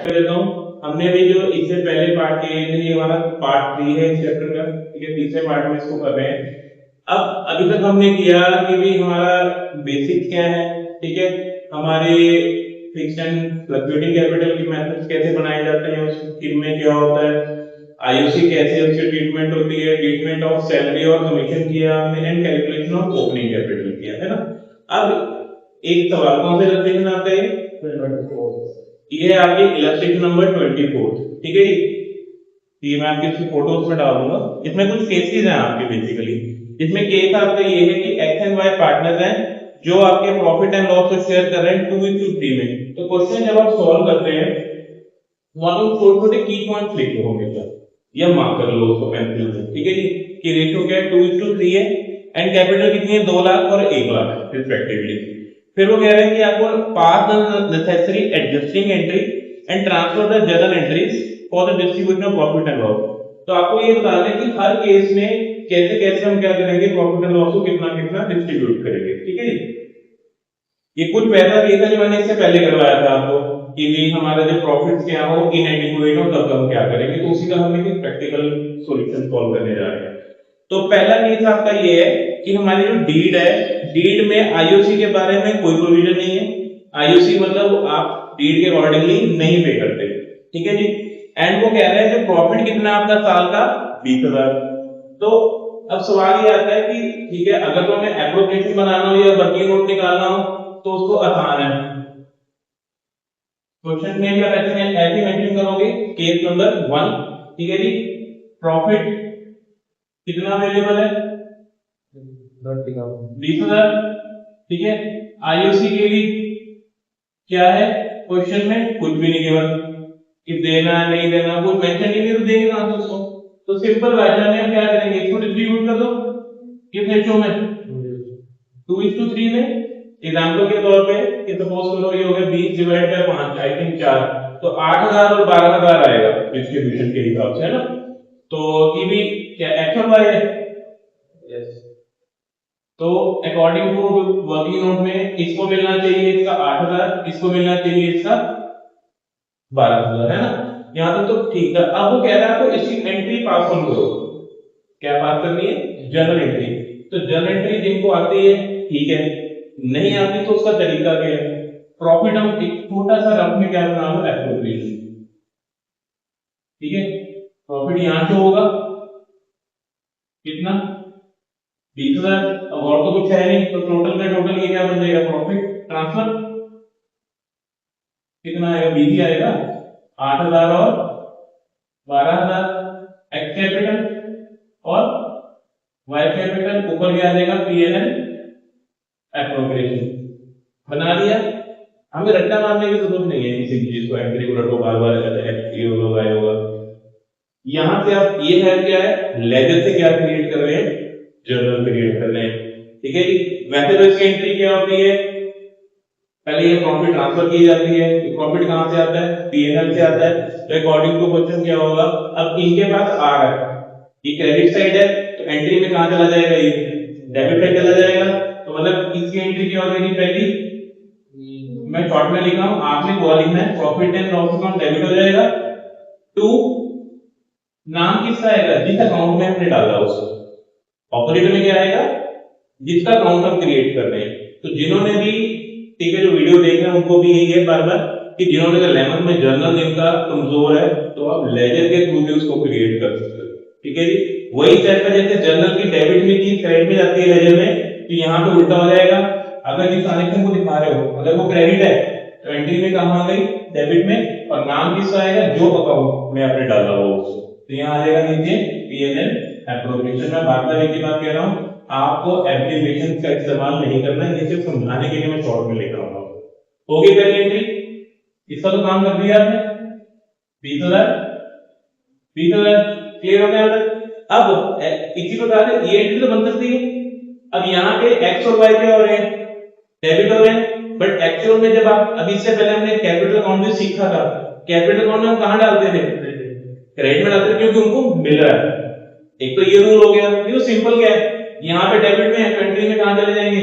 देता हूँ। हमने भी जो इससे पहले पार्ट किए थे, ये हमारा पार्ट 3 है इस चैप्टर का, ठीक है। तीसरे पार्ट में इसको कर रहे हैं। अब अभी तक हमने किया कि भी हमारा बेसिक क्या है, ठीक है, हमारे फिक्स्ड एंड फ्लक्चुएटिंग कैपिटल की मेथड्स कैसे बनाए जाते हैं, उसमें क्या होता है, आईओसी कैसे उसकी ट्रीटमेंट होती है, ट्रीटमेंट ऑफ सैलरी और कमीशन किया हमने, and calculation of opening capital किया है ना। अब एक सवाल कौन सा इलस्ट्रेशन आता है, ये है आपकी इलस्ट्रेशन नंबर 24, ठीक है जी। ये मैं आपके फोटोज में डाल दूंगा। इसमें कुछ केसेस हैं आपके बेसिकली, जिसमें केस आपका ये है कि एक्स एंड वाई पार्टनर हैं जो आपके प्रॉफिट एंड लॉस को शेयर कर रहे हैं 2:3 में। तो क्वेश्चन जब आप सॉल्व करते हैं वहां पर छोटे-छोटे की पॉइंट्स लिखे होंगे सर, या मार्क कर लो उसको पेंसिल से, ठीक है जी, कि रेशियो क्या है 2:3 है, एंड कैपिटल कितनी है 2 लाख और 1 लाख रिस्पेक्टिवली। फिर वो कह रहे हैं कि आपको pass the necessary adjusting entry and transfer the journal entries for the distribution of profit and loss. तो आपको ये बता दें कि हर केस में कैसे कैसे हम क्या करेंगे, प्रॉफिट एंड लॉस को कितना कितना डिस्ट्रीब्यूट करेंगे, ठीक है जी। ये कुछ वैसा केस है जो मैंने इससे पहले करवाया था आपको कि भी हमारे जो प्रॉफिट्स क्या हो इनएडिक्वेट हो तब हम क्या करेंगे, तो उसी का हम एक प्रैक्टिकल सॉल्यूशन सॉल्व करने जा रहे हैं। तो पहला केस आपका ये है कि हमारी जो डीड है, डीड में आईओसी के बारे में कोई प्रोविजन नहीं है। आईओसी मतलब आप डीड के अकॉर्डिंगली नहीं पे करते, ठीक है जी। एंड वो कह रहे हैं कि प्रॉफिट कितना आपका साल का 20,000। तो अब सवाल ये आता है कि ठीक है, अगर तो हमें एप्रोप्रिएशन बनाना हो या वर्किंग नोट निकालना हो तो उसको आसान है। क्वेश्चन में क्या ऐसे मेंशन करोगे, केस नंबर 1, ठीक है जी, प्रॉफिट कितना अवेलेबल है 20,000, ठीक है। आईओसी के लिए क्या है, क्वेश्चन में कुछ भी नहीं गिवन कि देना नहीं देना, कुछ मेंशन नहीं है, तो देंगे कहां से उसको। तो सिंपल बात है, क्या करेंगे, इसको डिस्ट्रीब्यूट कर दो किस रेशियो में 2:3 में। एग्जांपल के तौर पे कि सपोज करो ये हो गया 20 डिवाइड बाय 5, आई थिंक 4, तो 8,000 और 12,000 आएगा डिस्ट्रीब्यूशन के हिसाब से, है ना। तो ये भी क्या एक्स और वाई है, यस। तो अकॉर्डिंग टू वर्किंग नोट में इसको मिलना चाहिए इसका 8,000, इसको मिलना चाहिए इसका 12,000, है ना। यहां तक तो ठीक है। अब वो कह रहा है आपको इसकी एंट्री पास ऑन करो, क्या पास करनी है, जर्नल एंट्री। तो जर्नल एंट्री जिनको आती है ठीक है, नहीं आती तो उसका तरीका क्या है, प्रॉफिट हम एक छोटा सा रफ में क्या बना लो, एप्रोप्रिएशन, ठीक है। प्रॉफिट यहां से होगा कितना 20,000, अब और तो कुछ है नहीं, तो टोटल का टोटल ये क्या बन जाएगा, प्रॉफिट ट्रांसफर कितना आएगा, 20 ही आएगा, 8,000 और 12,000 एक्स कैपिटल और वाई कैपिटल, ऊपर क्या आ जाएगा पीएनएल एप्रोप्रिएशन। बना दिया, हमें रट्टा मारने की जरूरत नहीं है किसी चीज को, एंट्री को रटो बार बार ये होगा वाई होगा। यहां से आप ये है क्या है, लेजर से क्या क्रिएट कर रहे हैं, जर्नल क्रिएट कर रहे हैं, ठीक है जी। वैसे तो इसकी एंट्री क्या होती है, पहले ये प्रॉफिट ट्रांसफर की जाती है, प्रॉफिट कहां से आता है, पीएनएल से आता है। तो अकॉर्डिंग टू क्वेश्चन क्या होगा, अब इनके पास आ रहा है, ये क्रेडिट साइड है, तो एंट्री में कहां चला जाएगा, ये डेबिट साइड चला जाएगा। तो मतलब इसकी एंट्री क्या हो जाएगी, पहली मैं शॉर्ट में लिखा हूं, आपने वो लिखना है profit and loss account debit हो जाएगा। 2 नाम किसका आएगा, जिस अकाउंट में हमने डाला उसको। ऑपरेटर में क्या आएगा, जिसका अकाउंट हम क्रिएट कर रहे हैं। तो जिन्होंने भी ठीक है जो वीडियो देख रहे हैं उनको भी यही है बार बार कि जिन्होंने 11th में जर्नल इनका कमजोर है तो आप लेजर के थ्रू भी उसको क्रिएट कर सकते हो, ठीक है जी। वही टाइप का जैसे जर्नल की डेबिट में चीज क्रेडिट में जाती है लेजर में, तो यहाँ पे उल्टा हो जाएगा। अगर जिस ट्रांजेक्शन को दिखा रहे हो अगर वो क्रेडिट है तो एंट्री में कहां आ गई, डेबिट में, और नाम किसका आएगा, जो अकाउंट में आपने डाला हो। तो यहाँ आ जाएगा नीचे पीएनएल एप्रोप्रिएशन। मैं बात की बात कह रहा हूँ, आपको एप्लीकेशन का इस्तेमाल नहीं करना है, ये सिर्फ समझाने के लिए मैं शॉर्ट में लिख रहा हूँ। होगी पहली एंट्री, इसका तो काम कर दिया आपने 20,000 क्लियर हो गया। अब इसी प्रकार से ये एंट्री तो बन सकती है। अब यहाँ पे एक्स और वाई क्या हो रहे हैं, डेबिट हो रहे हैं, बट एक्चुअल में जब आप अभी से पहले हमने कैपिटल अकाउंट भी सीखा था, कैपिटल अकाउंट में हम कहां डालते थे, क्रेडिट में डालते थे, क्योंकि उनको मिल रहा है। एक तो ये रूल हो गया, ये तो सिंपल क्या है, यहाँ पे डेबिट में एंट्री में कहां चले जाएंगे,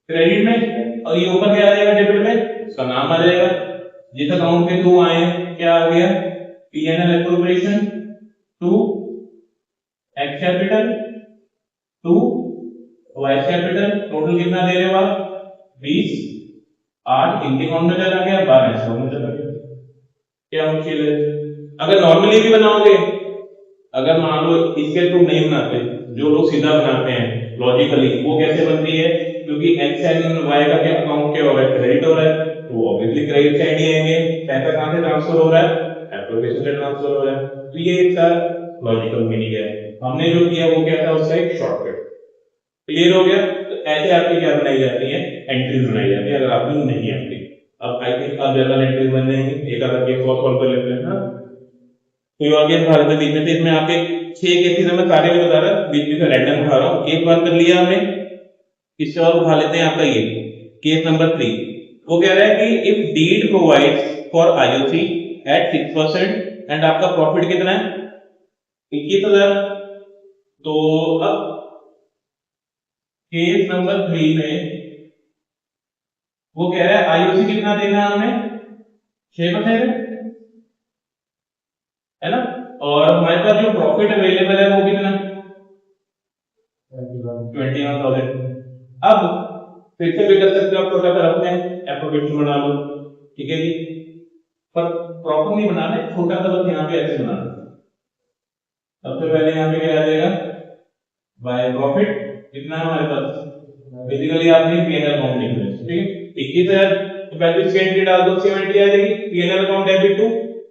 क्रेडिट में, और ये ऊपर क्या आ जाएगा डेबिट में, उसका नाम आ जाएगा। जिस अकाउंट के टू आए हैं क्या आ गया, PNL appropriation to X capital to Y capital, total कितना दे रहे हो आप 20, 8 इनके अकाउंट में चला गया, 12 इसके अकाउंट में चला गया। क्या मुश्किल है? अगर नॉर्मली भी बनाओगे, अगर मान लो इसके थ्रू नहीं बनाते, जो लोग सीधा बनाते हैं लॉजिकली, वो कैसे बनती है, क्योंकि एक्स एंड वाई का क्या अकाउंट क्या हो रहा है, क्रेडिट हो रहा है, तो ऑब्वियसली क्रेडिट साइड ही आएंगे, पैसा कहां से ट्रांसफर हो रहा है, एप्रोप्रिएशन से ट्रांसफर हो रहा है। तो ये इसका लॉजिकल मीनिंग है। हमने जो किया वो क्या था, उसका एक शॉर्टकट। क्लियर हो गया? तो ऐसे आपकी क्या बनाई जाती है, एंट्रीज बनाई जाती है, अगर आपको नहीं आती। अब आई थिंक अब जनरल एंट्रीज बन जाएंगे, एक आधा केस और सॉल्व कर लेते हैं ना, कोई और केस उठा लेते हैं बीच में से। इसमें आपके 6 केसेस मैं सारे में बता रहा, बीच में से रैंडम उठा रहा हूँ। केस 1 कर लिया हमने, इससे और उठा लेते हैं आपका ये केस नंबर 3। वो कह रहा है कि if deed provides for IOC at 6% and आपका प्रॉफिट कितना है 21,000। तो अब केस नंबर 3 में वो कह रहा है आईओसी कितना देना है हमें 6% है ना, और हमारे पास जो प्रॉफिट अवेलेबल है वो कितना 21,000। अब फिर से भी कर सकते हो आप, छोटा सा रखते हैं, एप्रोप्रिएशन बना लो, ठीक है जी, पर प्रॉपर नहीं बनाना है, छोटा सा बस यहाँ पे ऐसे बनाना। सबसे पहले यहाँ पे क्या आ जाएगा, बाय प्रॉफिट कितना है हमारे पास, बेसिकली आपने पीएनएल अकाउंट लिखना है, ठीक है, 21,000, तो पहले इसकी एंट्री डाल दो, सेम एंट्री आ जाएगी, PNL account debit to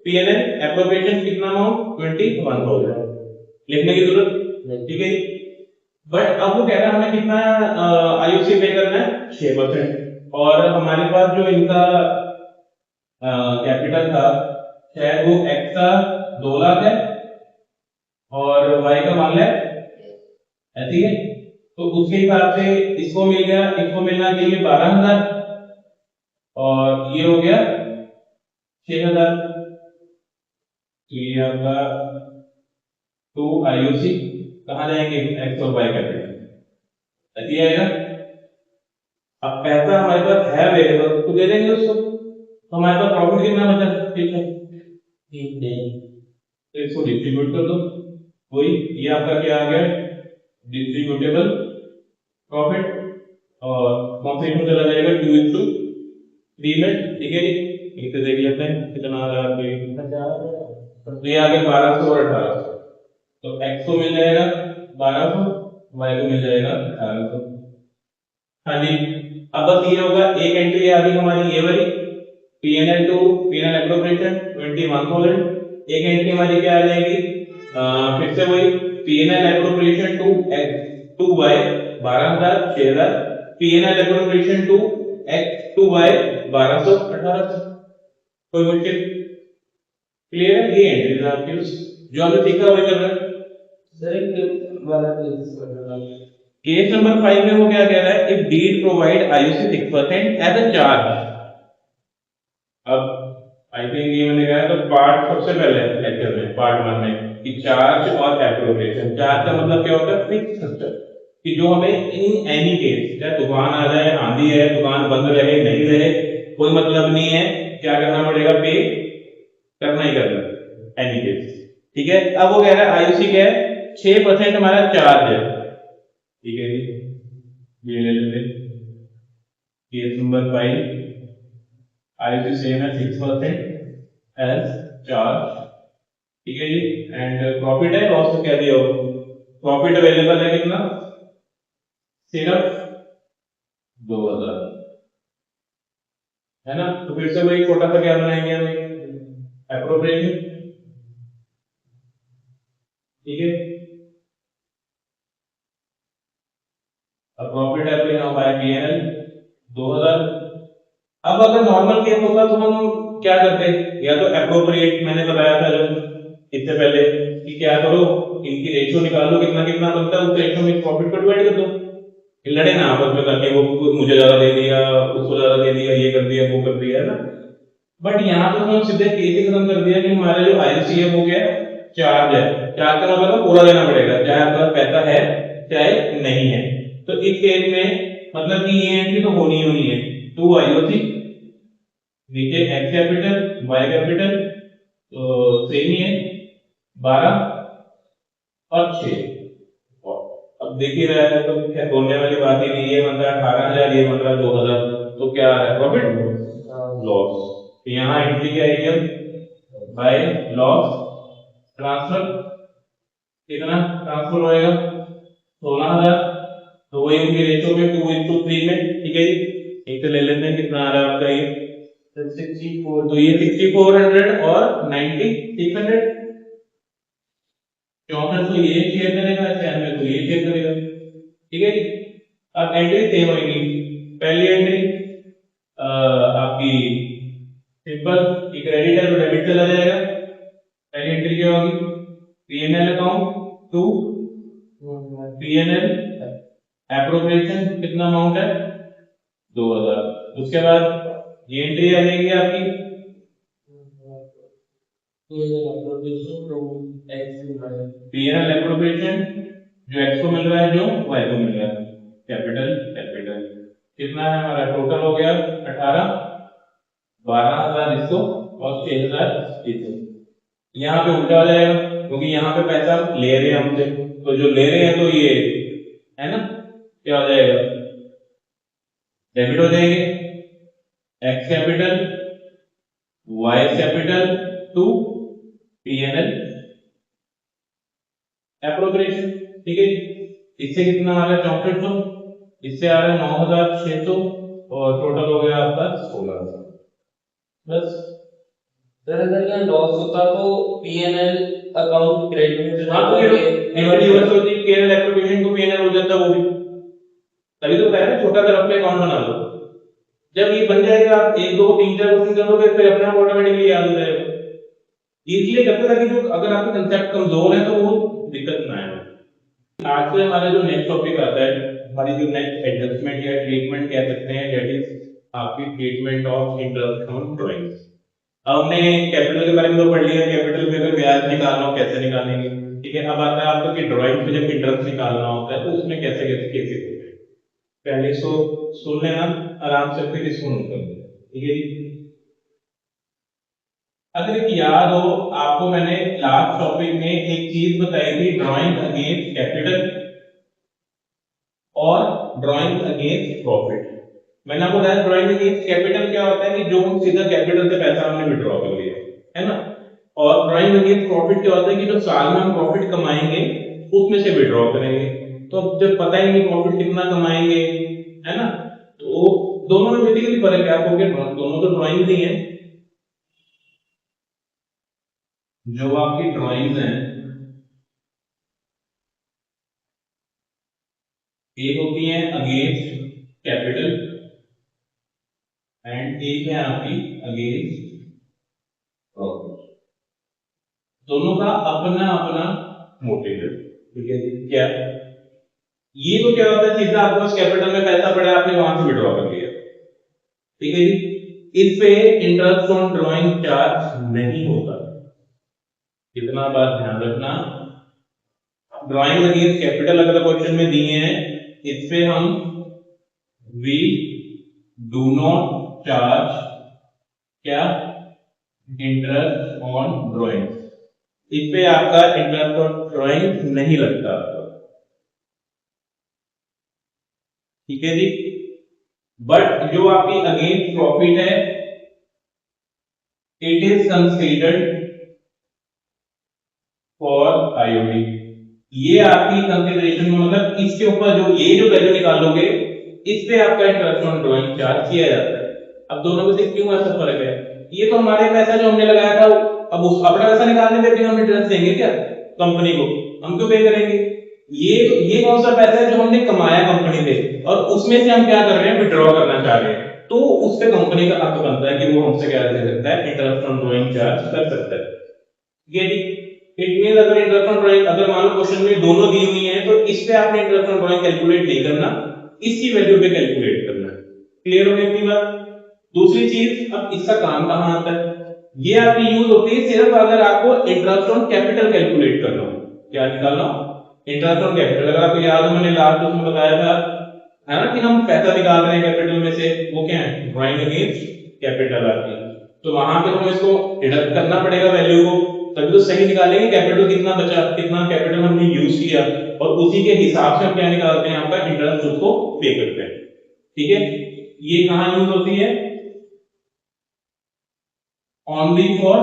PNL appropriation कितना अमाउंट 21,000, लिखने की जरूरत नहीं, ठीक है। बट अब वो कह रहा है हमें कितना आईओसी पे करना है 6%, और हमारे पास जो इनका कैपिटल था शायद वो एक्स का 2 लाख है और वाई का 1 लाख, ऐसी है, तो उसके हिसाब से इसको मिल गया, इसको मिलना चाहिए 12,000 और ये हो गया 6,000। तो ये आपका 2 आईओसी कहां जाएंगे, एक्स और वाई कैपिटल ऐसी आएगा। अब पैसा हमारे पास है अवेलेबल तो दे देंगे उसको, तो हमारे पास प्रॉफिट कितना बचा, ठीक है, तो इसको डिस्ट्रीब्यूट कर दो, वही ये आपका क्या आ गया डिस्ट्रीब्यूटेबल प्रॉफिट, और कौन से इसमें चला जाएगा 2:3 में, ठीक है जी। इसे देख लेते हैं कितना आ रहा है, तो ये आ गया 1200 और 1800, तो x को मिल जाएगा 1200, y को मिल जाएगा 1800। हाँ जी, अब बस ये होगा, एक एंट्री आ गई हमारी ये वाली पीएनएल टू पीएनएल एप्रोप्रिएशन 21,000, एक एंट्री हमारी क्या आ जाएगी, फिर से वही PNL appropriation to X to Y 12,000 6,000, PNL appropriation to X to Y 1200 1800। कोई मुश्किल, क्लियर है, ये एंट्रीज आपकी जो हमने सीखा वही कर रहे हैं। केस नंबर 5 में वो क्या कह रहा है, if deed provide IOC 6% as a charge. अब आई थिंक ये मैंने कहा तो पार्ट सबसे पहले लेक्चर में पार्ट 1 में कि चार्ज और एप्रोप्रिएशन, चार्ज का मतलब क्या होता है फिक्स स्ट्रक्चर, कि जो हमें इन एनी केस, चाहे तूफान आ जाए, आंधी है, दुकान बंद रहे नहीं रहे, कोई मतलब नहीं है, क्या करना पड़ेगा, पे करना ही करना, एनी केस, ठीक है। अब वो कह रहा है आईओसी क्या है 6% हमारा चार्ज है, ठीक है जी, ये ले लेते केस नंबर 5, आईओसी सेम है 6% एज चार्ज, ठीक है जी, एंड प्रॉफिट है, लॉस तो क्या दिया हो, प्रॉफिट अवेलेबल है कितना सिर्फ 2,000, है ना, तो फिर से वही छोटा सा क्या बनाएंगे हमें एप्रोप्रिएशन, ठीक है, अब प्रॉफिट है तो यहाँ बाय पीएनएल 2,000। अब अगर नॉर्मल केस होता तो हम क्या करते, या तो एप्रोप्रिएट मैंने बताया था जो इससे पहले कि क्या करो, इनकी रेशियो निकालो कितना कितना बनता है, उस रेशियो में प्रॉफिट को डिवाइड कर दो, लड़े ना आपस में करके, वो मुझे ज्यादा दे दिया उसको ज्यादा दे दिया, ये कर दिया वो कर दिया, है ना। बट यहाँ पे हम सीधे केस ही खत्म कर दिया कि हमारा जो आईओसी है वो क्या चार्ज है, चार्ज का मतलब पूरा देना पड़ेगा, चाहे आपका पैसा है चाहे नहीं है। तो इस केस में मतलब कि ये एंट्री तो होनी ही होनी है 2 आईओसी नीचे एक्स कैपिटल वाई कैपिटल तो सेम ही है 12 और 6। अब देखिए रहा है तो क्या बोलने वाली बात ही नहीं, ये बन रहा 18,000 ये बन रहा 2,000, तो क्या आ रहा है प्रॉफिट लॉस। तो यहाँ एंट्री क्या आएगी अब बाय लॉस ट्रांसफर, कितना ट्रांसफर होएगा 16,000, तो वही उनकी रेशो में 2:3 में, ठीक है जी। एक तो ले लेते हैं कितना आ रहा है आपका ये 64, तो ये 6400 और 9600, 64 तो ये शेयर करेगा, 96 तो ये शेयर करेगा, ठीक है जी। अब एंट्री सेम होगी, पहली एंट्री आपकी सिंपल, एक क्रेडिट है तो डेबिट चला जाएगा। पहली एंट्री क्या होगी PNL account to PNL appropriation, कितना अमाउंट है 2,000। उसके बाद ये एंट्री आ जाएगी आपकी पीएनएल एप्रोप्रिएशन, जो एक्स को मिल रहा है जो वाई को मिल रहा है, कैपिटल कैपिटल कितना है हमारा टोटल हो गया 18, 12,000 इसको और 6,000 इसको। यहाँ पे उल्टा हो जाएगा क्योंकि यहाँ पे पैसा ले रहे हैं हमसे, तो जो ले रहे हैं तो ये है ना क्या हो जाएगा डेबिट हो जाएंगे, X capital Y capital to PNL appropriation, ठीक है। इससे कितना आ रहा है 6400, इससे आ रहा है 9,600 और टोटल हो गया आपका 16,000 बस। सर अगर यहाँ लॉस होता तो पीएनएल अकाउंट क्रेडिट में हाँ तो एंट्री रिवर्स होती है, पीएनएल एप्रोप्रिएशन टू पीएनएल हो जाता वो भी, तभी तो बताया ना छोटा सा अपने अकाउंट बना लो। जब ये बन जाएगा आप 1 2 3 4 क्वेश्चन करोगे फिर अपने आप ऑटोमेटिकली याद हो जाएगा। इसलिए करते ताकि जो अगर आपके कंसेप्ट कमजोर है तो वो दिक्कत ना आए। आज से हमारा जो नेक्स्ट टॉपिक आता है, हमारी जो नेक्स्ट एडजस्टमेंट या ट्रीटमेंट कह सकते हैं, दैट इज आपकी treatment of interest on drawings. अब हमने कैपिटल के बारे में तो पढ़ लिया, कैपिटल पे अगर ब्याज निकालना हो कैसे निकालेंगे, ठीक है। अब आता है आपको कि ड्राइंग पे जब इंटरेस्ट निकालना होता है तो उसमें कैसे कैसे केसेस होते हैं, पहले इसको सुन लेना आराम से फिर इसको नोट कर लेना, ठीक है जी। अगर एक याद हो आपको, मैंने लास्ट टॉपिक में एक चीज बताई थी ड्राइंग अगेंस्ट कैपिटल और ड्राइंग अगेंस्ट प्रॉफिट। मैंने आपको बताया ड्राइंग अगेंस्ट कैपिटल क्या होता है कि जो हम सीधा कैपिटल से पैसा हमने विड्रॉ कर लिया है ना, और ड्राइंग अगेंस्ट प्रॉफिट क्या होता है कि जो साल में हम प्रॉफिट कमाएंगे उसमें से विड्रॉ करेंगे। तो अब जब पता ही नहीं प्रॉफिट कितना कमाएंगे है ना, तो दोनों में बेसिकली फर्क है। आपको क्या दोनों तो ड्राइंग ही है, जो आपकी ड्राइंग्स हैं एक होती है अगेंस्ट कैपिटल एंड एक है आपकी अगेंस्ट प्रॉफिट। दोनों का अपना अपना मोटिव है, ठीक है जी। क्या ये तो क्या होता है सीधा आपको पास कैपिटल में पैसा पड़ा आपने वहां से विड्रॉ कर लिया, ठीक है जी। इस पे इंटरेस्ट ऑन ड्राइंग चार्ज नहीं होता, कितना बात ध्यान रखना। ड्राइंग अगेंस्ट कैपिटल अगर क्वेश्चन में दिए हैं इस पे हम वी डू नॉट चार्ज क्या इंटरेस्ट ऑन ड्राइंग, इस पे आपका इंटरेस्ट ऑन ड्राइंग नहीं लगता, ठीक है जी। बट जो आपकी अगेंस्ट प्रॉफिट है it is considered for IOD, ये आपकी कंसीडरेशन में मतलब इसके ऊपर जो ये जो वैल्यू निकालोगे इस पे आपका इंटरेस्ट ऑन ड्राइंग चार्ज किया जाता है। अब दोनों में से क्यों ऐसा फर्क है, ये तो हमारे पैसा जो हमने लगाया था, अब उस अपना पैसा निकालने पे भी हम इंटरेस्ट देंगे क्या कंपनी को, हम क्यों पे करेंगे। ये कौन सा पैसा है जो हमने कमाया कंपनी से और उसमें से हम क्या कर रहे हैं विड्रॉ करना चाह रहे हैं, तो उस पे कंपनी का हक बनता है कि वो हमसे क्या दे सकता है इंटरेस्ट ऑन ड्राइंग चार्ज कर सकता है, ठीक है जी। इट मीन अगर इंटरेस्ट ऑन ड्राइंग अगर मान लो क्वेश्चन में दोनों दी हुई है तो इस पे आपने इंटरेस्ट ऑन ड्राइंग कैलकुलेट नहीं करना, इसकी वैल्यू पे कैलकुलेट करना है। क्लियर हो गई अपनी बात। दूसरी चीज अब इसका काम कहां आता है, ये आपकी यूज होती है सिर्फ अगर आपको इंटरेस्ट ऑन कैपिटल कैलकुलेट करना हो, क्या निकालना हो इंटरेस्ट ऑन कैपिटल। अगर आपको याद हो मैंने लास्ट उसमें बताया था है ना कि हम पैसा निकाल रहे हैं कैपिटल में से, वो क्या है ड्राइंग अगेंस्ट कैपिटल आती है, तो वहां पे हमें इसको डिडक्ट करना पड़ेगा वैल्यू को, तभी तो सही निकालेंगे कैपिटल कितना बचा, कितना कैपिटल हमने यूज किया, और उसी के हिसाब से हम क्या निकालते हैं, आपका इंटरेस्ट उसको पे करते हैं। ठीक है, ये कहां यूज होती है, ओनली फॉर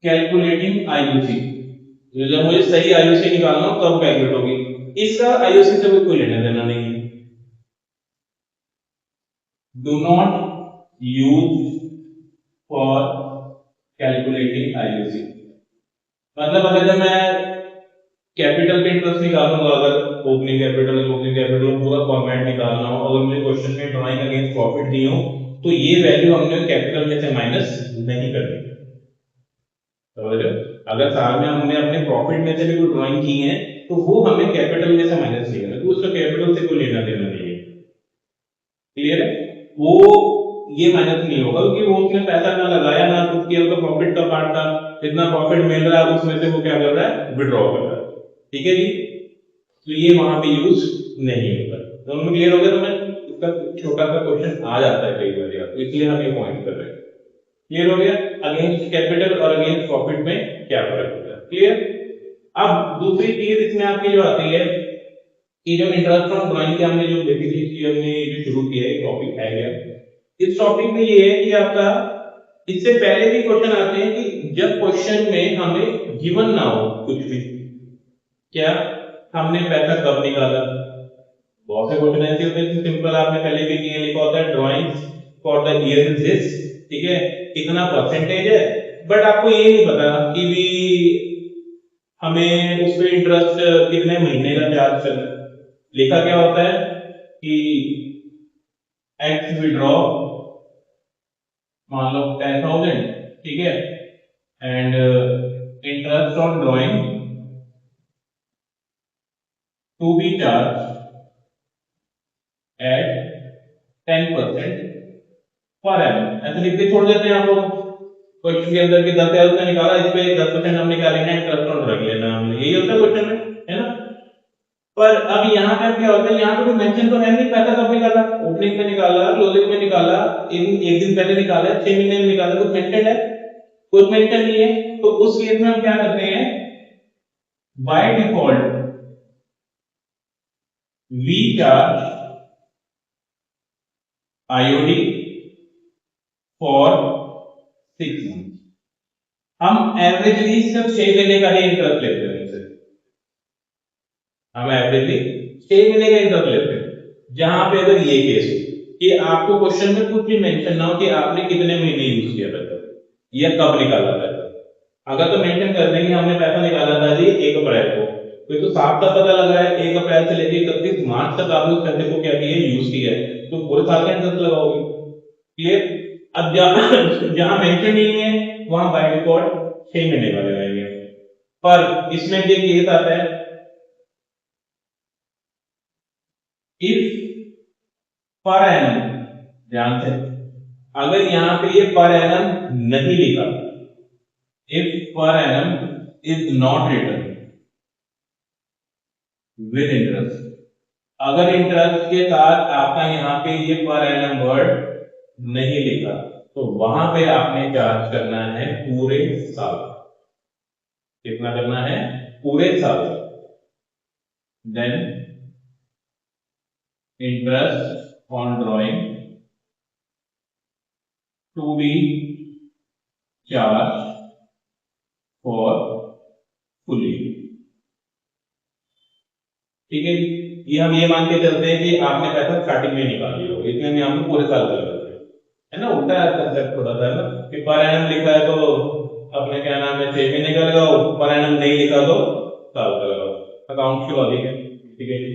कैलकुलेटिंग आईयूसी, जब मुझे सही आईयूसी निकालना हो तब कैलकुलेट होगी, इसका आईयूसी से कोई लेना देना नहीं है। Do not use for calculating IUC, मतलब अगर जब मैं कैपिटल पे इंटरेस्ट निकालूंगा, अगर ओपनिंग कैपिटल पूरा फॉर्मेट निकालना हो, अगर मुझे क्वेश्चन में ड्राइंग अगेंस्ट प्रॉफिट दी हो, तो ये वैल्यू हमने कैपिटल में से माइनस नहीं करनी। समझ रहे हो, अगर साल में हमने अपने प्रॉफिट में से भी कोई ड्राइंग की है तो वो हमें कैपिटल में से माइनस नहीं करना, तो उसका कैपिटल से कोई लेना देना नहीं है। क्लियर है, वो ये माइनस नहीं होगा क्योंकि वो उसने पैसा ना लगाया ना कुछ किया, उसका प्रॉफिट का पार्ट था, जितना प्रॉफिट मिल रहा है उसमें से वो क्या कर रहा है, विड्रॉ कर रहा है। ठीक है जी, तो ये वहां पे यूज नहीं होगा। दोनों में क्लियर हो गया, तो मैं इसका छोटा सा क्वेश्चन आ जाता है कई बार, तो इसलिए हम ये पॉइंट कर रहे हैं। क्लियर हो गया, अगेंस्ट कैपिटल और अगेंस्ट प्रॉफिट में क्या फर्क होता है। क्लियर, अब दूसरी चीज इसमें आपकी जो आती है कि जो इंटरेस्ट ऑन ड्राइंग के हमने जो बेसिकली हमने जो शुरू किया है टॉपिक है क्या, इस टॉपिक में ये है कि आपका इससे पहले भी क्वेश्चन आते हैं कि जब क्वेश्चन में हमें गिवन ना हो कुछ भी, क्या हमने पैसा कब निकाला, बहुत से क्वेश्चन ऐसे होते हैं सिंपल, आपने पहले भी किए, लिखा होता है drawings for the year is this, ठीक है, कितना परसेंटेज है, बट आपको ये नहीं पता कि भी हमें उस पर इंटरेस्ट कितने महीने का चार्ज करना है। लिखा क्या होता है कि एक्स विड्रॉ मान लो 10,000, ठीक है, and interest on drawing to be charge at 10% per annum, ऐसे लिख के छोड़ देते हैं आप लोग क्वेश्चन के अंदर कि 10,000 से निकाला, इस पे 10% हम निकालेंगे, इंटरेस्ट ऑन रख लेना हमने, यही होता है क्वेश्चन में, है ना। पर अब यहाँ पे क्या होता है, यहाँ पे कोई मेंशन तो है नहीं पैसा कब निकाला, ओपनिंग में निकाला, क्लोजिंग में निकाला, एक दिन पहले निकाला, 6 महीने में निकाला, कुछ मेंशन है, कुछ मेंशन नहीं है। तो उस केस में हम क्या करते हैं, by default we charge IOD for 6 month, हम एवरेजली सिर्फ 6 महीने का ही इंटरेस्ट लेते हैं, हम एवरेजली 6 महीने का इंटरेस्ट लेते हैं। जहां पे अगर ये केस हो कि आपको क्वेश्चन में कुछ भी मेंशन ना हो कि आपने कितने महीने यूज किया पैसा या कब निकाला पैसा, अगर तो मेंशन कर देंगे हमने पैसा निकाला था जी 1 अप्रैल को, तो ये तो साफ का पता लगा है 1 अप्रैल से लेकर 31 मार्च तक आपने उस पैसे को क्या किया, यूज किया है, तो पूरे साल का इंटरेस्ट लगाओगे। क्लियर, अब जहां मेंशन नहीं है वहां बाय डिफॉल्ट 6 महीने का लगाएंगे, पर इसमें ये केस आता है इफ पर एनम, ध्यान से, अगर यहां पे ये पर एनम नहीं लिखा, if per annum is not written with interest, अगर इंटरेस्ट के साथ आपका यहां पे ये पर एनम वर्ड नहीं लिखा, तो वहां पे आपने चार्ज करना है पूरे साल। कितना करना है, पूरे साल। Then interest on drawing to be charge for fully. ठीक है, ये हम ये मान के चलते हैं कि आपने पैसा स्टार्टिंग में निकाल लिया हो, इतने में हम पूरे साल का लगाते हैं, है ना, उल्टा कंसेप्ट थोड़ा सा है ना, कि पर एनम लिखा है तो अपने क्या नाम है 6 महीने का लगाओ, पर एनम नहीं लिखा तो साल का लगाओ, अकाउंट की लॉजिक है। ठीक है जी,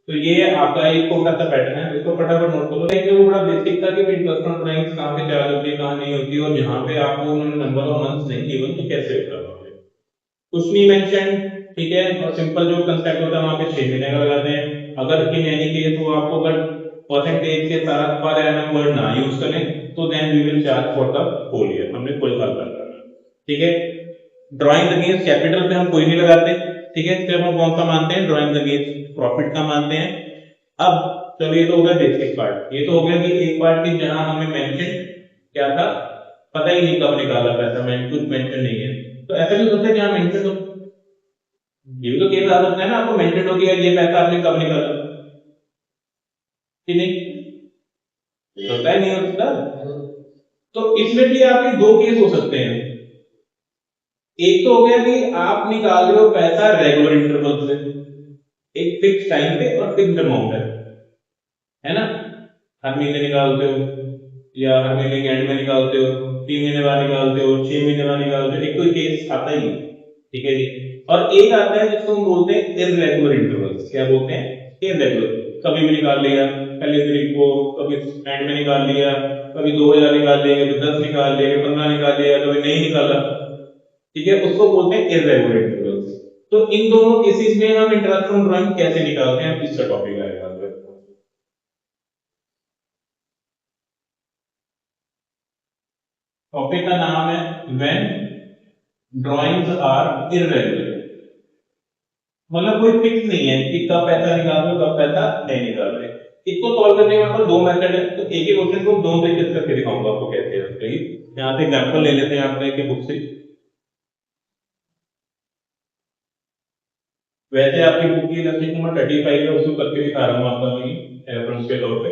तो ये आपका एक छोटा सा पैटर्न है, इसको फटाफट नोट करो। देखिए वो बड़ा बेसिक था कि इंटरेस्ट ऑन ड्राइंग्स कहां पे चार्ज होती है कहां नहीं होती, और जहां पे आपको उन्होंने नंबर ऑफ मंथ्स नहीं गिवन तो कैसे करवाओगे, कुछ नहीं मेंशन। ठीक है, और सिंपल जो कंसेप्ट होता है वहां पे 6 महीने का लगाते हैं। अगर इन एनी केस वो आपको अगर परसेंटेज के साथ पर एनम वर्ड ना यूज करें तो then we will charge for the whole year, हमने कोई साल का करना। ठीक है, ड्राइंग अगेंस्ट कैपिटल पे हम कोई नहीं लगाते। ठीक है, सिर्फ हम कौन सा मानते हैं, ड्राइंग अगेंस्ट प्रॉफिट का मानते हैं। अब चलो ये तो हो गया बेसिक पार्ट। ये तो हो गया कि एक पार्ट की जहां हमें मेंशन क्या था, पता ही नहीं कब निकाला पैसा, मैं कुछ मेंशन नहीं है। तो ऐसा भी हो सकता है जहां मेंशन हो, ये भी तो केस आ सकता है ना, आपको मेंशन हो गया ये पैसा आपने कब निकाला कि नहीं, होता है नहीं होता। तो इसमें भी आपके दो केस हो सकते हैं। एक तो हो गया कि आप निकाल रहे हो पैसा रेगुलर इंटरवल से, एक फिक्स टाइम पे और फिक्स अमाउंट है ना, हर महीने निकालते हो या हर महीने के एंड में निकालते हो, 3 महीने बाद निकालते हो, 6 महीने बाद निकालते हो, एक तो केस आता ही है, ठीक है जी। और एक आता है जिसको हम बोलते हैं इररेगुलर इंटरवल्स। क्या बोलते हैं? इररेगुलर। कभी भी निकाल लिया पहली तारीख को, कभी एंड में निकाल लिया, कभी 2000 निकाल लिए, कभी 10 निकाल लिए, 15 निकाल लिया, कभी नहीं निकाला, ठीक है, उसको बोलते हैं इररेगुलर इंटरवल्स। तो इन दोनों केसेस में हम इंटरेस्ट फ्रॉम ड्राइंग कैसे निकालते हैं, इसका टॉपिक आएगा। टॉपिक का नाम है व्हेन ड्राइंग्स आर इररेगुलर। मतलब कोई फिक्स नहीं है कि कब पैसा निकाल रहे हो कब पैसा नहीं निकाल रहे। इसको सॉल्व करने के मतलब दो मेथड है, तो एक ही क्वेश्चन को दोनों तरीके से करके दिखाऊंगा आपको कैसे है। यहाँ पे एग्जांपल ले लेते हैं आपने की बुक से। वैसे आपकी बुक की लेक्चर नंबर 35 है, उसको करके दिखा रहा हूँ आपका मैं रेफरेंस के तौर पे।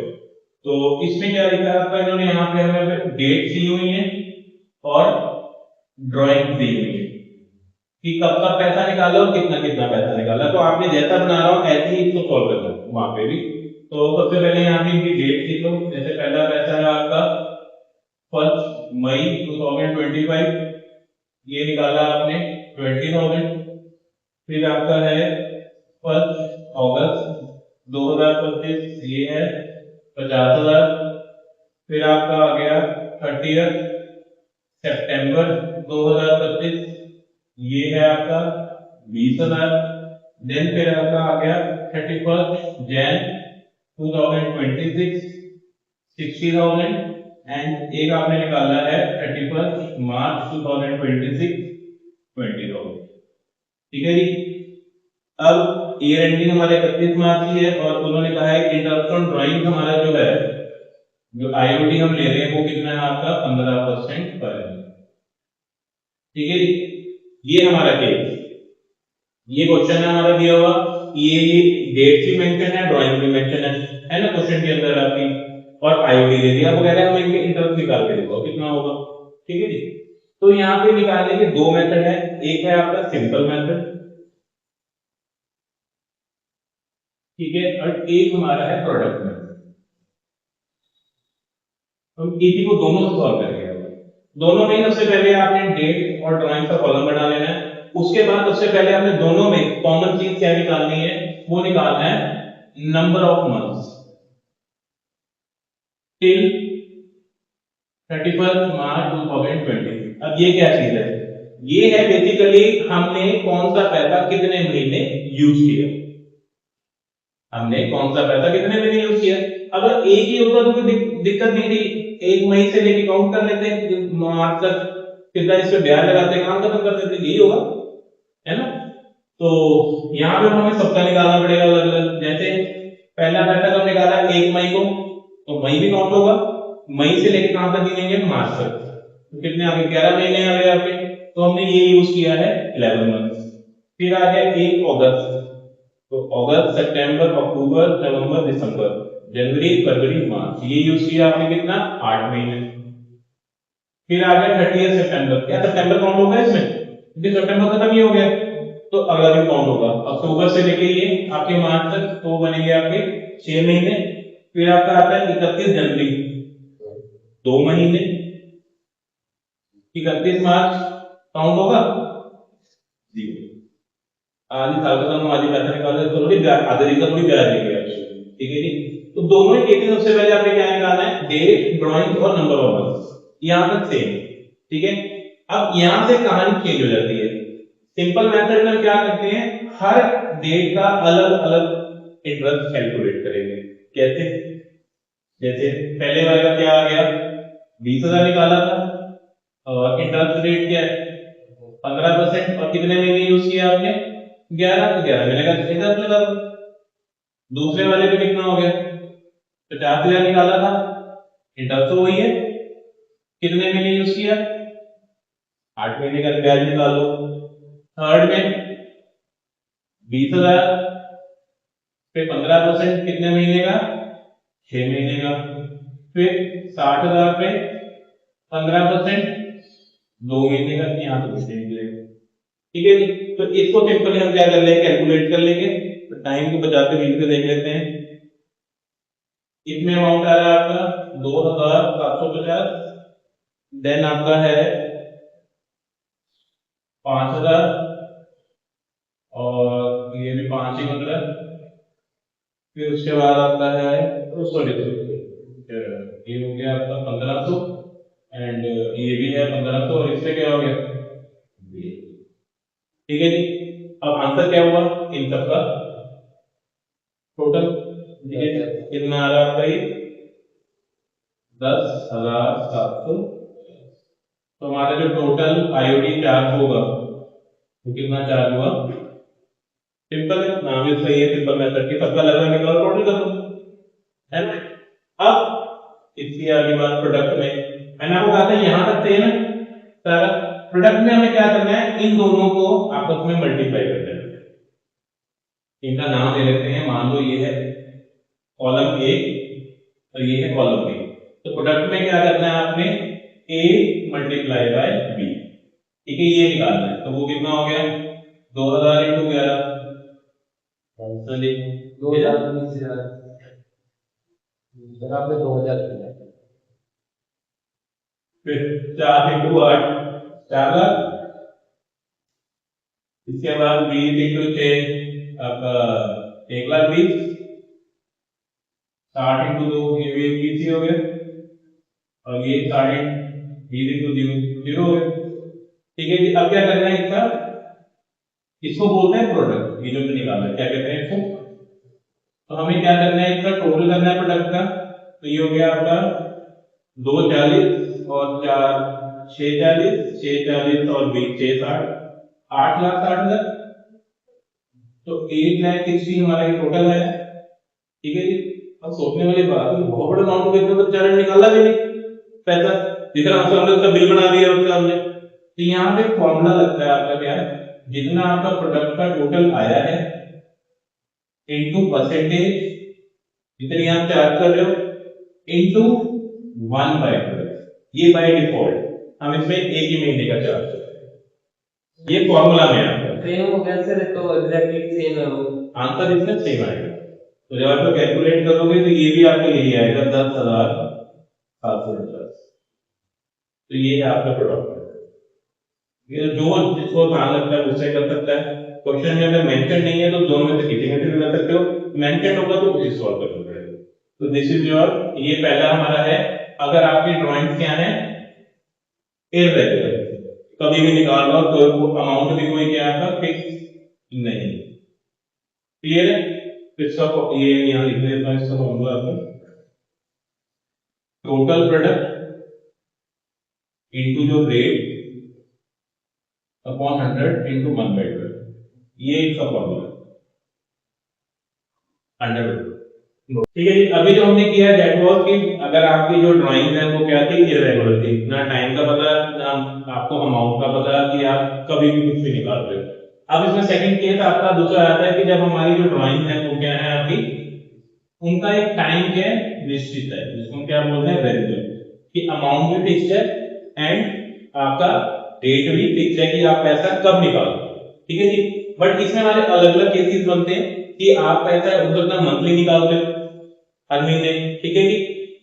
तो इसमें क्या लिखा है आपका, इन्होंने यहाँ पे हमें डेट दी हुई है और ड्राइंग दी हुई है कि कब कब पैसा निकाला और कितना कितना पैसा निकाला। तो आपने जैसा बना रहा हो ऐसे ही इसको सॉल्व करना है वहां पे भी। तो सबसे पहले यहाँ पे इनकी डेट लिख लो। जैसे पहला पैसा है आपका 1 मई 2025, ये निकाला आपने 20,000। फिर आपका है 1 अगस्त 2025, ये है 50,000। फिर आपका आ गया 30 सितंबर 2025, ये है आपका 20,000। देन फिर आपका आ गया 31 जनवरी 2026, 60,000। एंड एक आपने निकाला है 31 मार्च 2026, 20,000। ठीक है जी। अब ईयर एंडिंग हमारे 31 मार्च की है और उन्होंने कहा है इंटरेस्ट ऑन ड्राइंग हमारा जो है, जो आईओडी हम ले रहे हैं वो कितना है आपका 15% पर annum। ठीक है जी। ये हमारा केस, ये क्वेश्चन है हमारा दिया हुआ, ये डेट भी मेंशन है, ड्राइंग भी मेंशन है ना क्वेश्चन के अंदर आपकी, और आईओडी दे दिया वगैरह। हम इनके इंटरेस्ट निकाल के देखो कितना होगा। ठीक है जी। तो यहाँ पे निकालने के दो मेथड है, एक है आपका सिंपल मेथड, ठीक है, और एक हमारा है प्रोडक्ट मेथड। हम इसी को दोनों से सॉल्व करेंगे। दोनों में सबसे पहले आपने डेट और ड्राइंग का कॉलम बना लेना है। उसके बाद सबसे पहले आपने दोनों में कॉमन चीज क्या निकालनी है, वो निकालना है नंबर ऑफ मंथ्स टिल 31 मार्च 2020। अब ये क्या चीज है, ये है बेसिकली हमने कौन सा पैसा कितने महीने यूज किया, हमने कौन सा पैसा कितने महीने यूज किया। अगर एक ही होता तो कोई दिक्कत नहीं थी, 1 मई से लेके काउंट कर लेते हैं मार्च तक, सीधा इस पे ब्याज लगाते काम खत्म कर देते, यही होगा, है ना। तो यहाँ पे हमें सबका निकालना पड़ेगा अलग अलग। जैसे पहला पैसा कब निकाला 1 मई को, तो मई भी काउंट होगा, मई से लेके कहां तक गिनेंगे मार्च तक, तो कितने आ गए 11 महीने आ गए आपके। तो हमने ये यूज किया है 11 मंथ। फिर आ गया 1 अगस्त, तो अगस्त सितंबर अक्टूबर नवंबर दिसंबर जनवरी फरवरी मार्च, ये यूज किया आपने कितना 8 महीने। फिर आ गया 30 सितंबर, क्या सितंबर काउंट होगा इसमें, क्योंकि सितंबर खत्म ही हो गया, तो अगला दिन काउंट होगा अक्टूबर से लेके ये आपके मार्च तक, तो बनेंगे आपके 6 महीने। फिर आपका आता है 31 जनवरी, 2 महीने। 31 मार्च काउंट होगा जी, आधी साल का हम आधी पैसा निकाल रहे, थोड़ी आधे दिन का थोड़ी ब्याज लेंगे एक्चुअली। ठीक है जी। तो दोनों ही केसेस सबसे पहले आपने क्या निकालना है, डेट ड्राइंग और नंबर ऑफ मंथ्स, यहां तक सेम। ठीक है। अब यहां से कहानी चेंज हो जाती है। सिंपल मेथड में क्या करते हैं, हर डेट का अलग अलग इंटरेस्ट कैलकुलेट करेंगे। कैसे, जैसे पहले वाले का क्या आ गया 20,000 निकाला था, और इंटरेस्ट रेट क्या है 15%, और कितने महीने यूज किया आपने 11, तो 11 महीने का इंटरेस्ट लगा दो। दूसरे वाले पे कितना हो गया 50,000 निकाला था, इंटरेस्ट तो वही है, कितने महीने यूज किया, 8 महीने का ब्याज निकालो। थर्ड में 20,000 पे 15% कितने महीने का, 6 महीने का। फिर 60,000 पे 15% 2 महीने का, यहाँ तो कुछ नहीं मिलेगा। ठीक है जी, तो इसको सिंपली हम क्या कर लेंगे, कैलकुलेट कर लेंगे। तो टाइम को बचाते मिल के देख लेते हैं। इसमें अमाउंट आ रहा है आपका 2,750, देन आपका है 5,000, और ये भी 5 ही मतलब। फिर उसके बाद आता है, सॉरी ये हो गया आपका 1,500, एंड ये भी है 1,500, और इससे क्या हो गया, ठीक है जी। अब आंसर क्या हुआ इन सबका टोटल, ठीक है, कितना आ रहा है आपका ये 10,700। तो हमारा जो टोटल आईओडी चार्ज होगा वो कितना चार्ज हुआ, सिंपल है, नाम भी सही है, सिंपल मेथड की, सबका लगभग निकालो, टोटल कर दो, है ना। अब इसकी आगे बात प्रोडक्ट में, मैंने आपको कहा था यहां तक थे ना सारा। प्रोडक्ट में हमें क्या करना है, इन दोनों को आपस में मल्टीप्लाई कर देना है। इनका नाम दे लेते हैं, मान लो ये है कॉलम ए और ये है कॉलम बी। तो प्रोडक्ट में क्या करना है आपने, ए मल्टीप्लाई बाय बी, ठीक है, ये निकालना है। तो वो कितना हो गया, 2,000 इंटू 11, 2,20,000 बराबर 2,000। फिर 4 इंटू 8, 4,00,000। इसके बाद 20 इंटू 6 आपका 1,20,000, 60 इंटू 2 ये भी 21 ही हो गया, और ये 20 इंटू 0 हो गया। ठीक है जी, अब क्या करना है इसका, इसको बोलते हैं प्रोडक्ट, ये जो निकाला है क्या कहते हैं इसको। तो हमें क्या करना है, इसका टोटल करना है प्रोडक्ट का। तो ये हो गया आपका 2,40 और 4 6,40, 6,40 और 20 6,60, 8,60,000। तो 8,60,000 हमारा ये टोटल है, ठीक है जी। अब सोचने वाली बात है, बहुत बड़ा अमाउंट कितना तो बेचारे ने निकाला भी नहीं पैसा, जितना हमने उसका बिल बना दिया उसका हमने। तो यहाँ पे फॉर्मूला लगता है आपका क्या है, जितना आपका प्रोडक्ट का टोटल आया है इनटू परसेंटेज, जितनी आप चार्ज कर रहे हो, इनटू 1/12, ये बाय डिफॉल्ट हम इसमें एक ही महीने का चार्ज करते हैं, ये फॉर्मूला में आता है। सेम हो गया सर, तो एग्जैक्टली सेम है वो, आंसर इसमें सेम आएगा। तो जब आप कैलकुलेट करोगे तो ये भी आपका यही आएगा 10,750। तो ये है आपका प्रोडक्ट। ये जो जिसको आसान लगता है उससे कर सकता है। क्वेश्चन में अगर मेंशन नहीं है तो दोनों में से किसी में से भी कर सकते हो, मेंशन होगा तो उसे सॉल्व करना पड़ेगा। तो दिस इज योर, ये पहला हमारा है, अगर आपकी ड्राइंग क्या है इररेगुलर, कभी भी निकाल लो, तो अमाउंट भी कोई क्या है फिक्स नहीं, क्लियर है। तो इसका ये यहाँ लिख देता हूँ, इसका फॉर्मूला आपका टोटल प्रोडक्ट इनटू जो रेट अपॉन 100 इंटू 1/12, ये इसका फॉर्मूला 100। ठीक है जी, अभी जो हमने किया दैट वाज कि अगर आपकी जो ड्राइंग है वो क्या थी, इरेगुलर थी, ना टाइम का पता ना आपको अमाउंट का पता, कि आप कभी भी कुछ भी निकाल रहे हो। अब इसमें सेकंड केस आपका दूसरा आता है कि जब हमारी जो ड्राइंग है वो क्या है आपकी, उनका एक टाइम क्या है निश्चित है, जिसको हम क्या बोलते हैं वेरिएबल, कि अमाउंट भी फिक्स है एंड आपका डेट भी फिक्स है कि आप पैसा कब निकालो, ठीक है जी। बट इसमें हमारे अलग अलग केसेस बनते हैं कि आप पैसा हो सकता है मंथली निकालते हो हर महीने, ठीक है जी।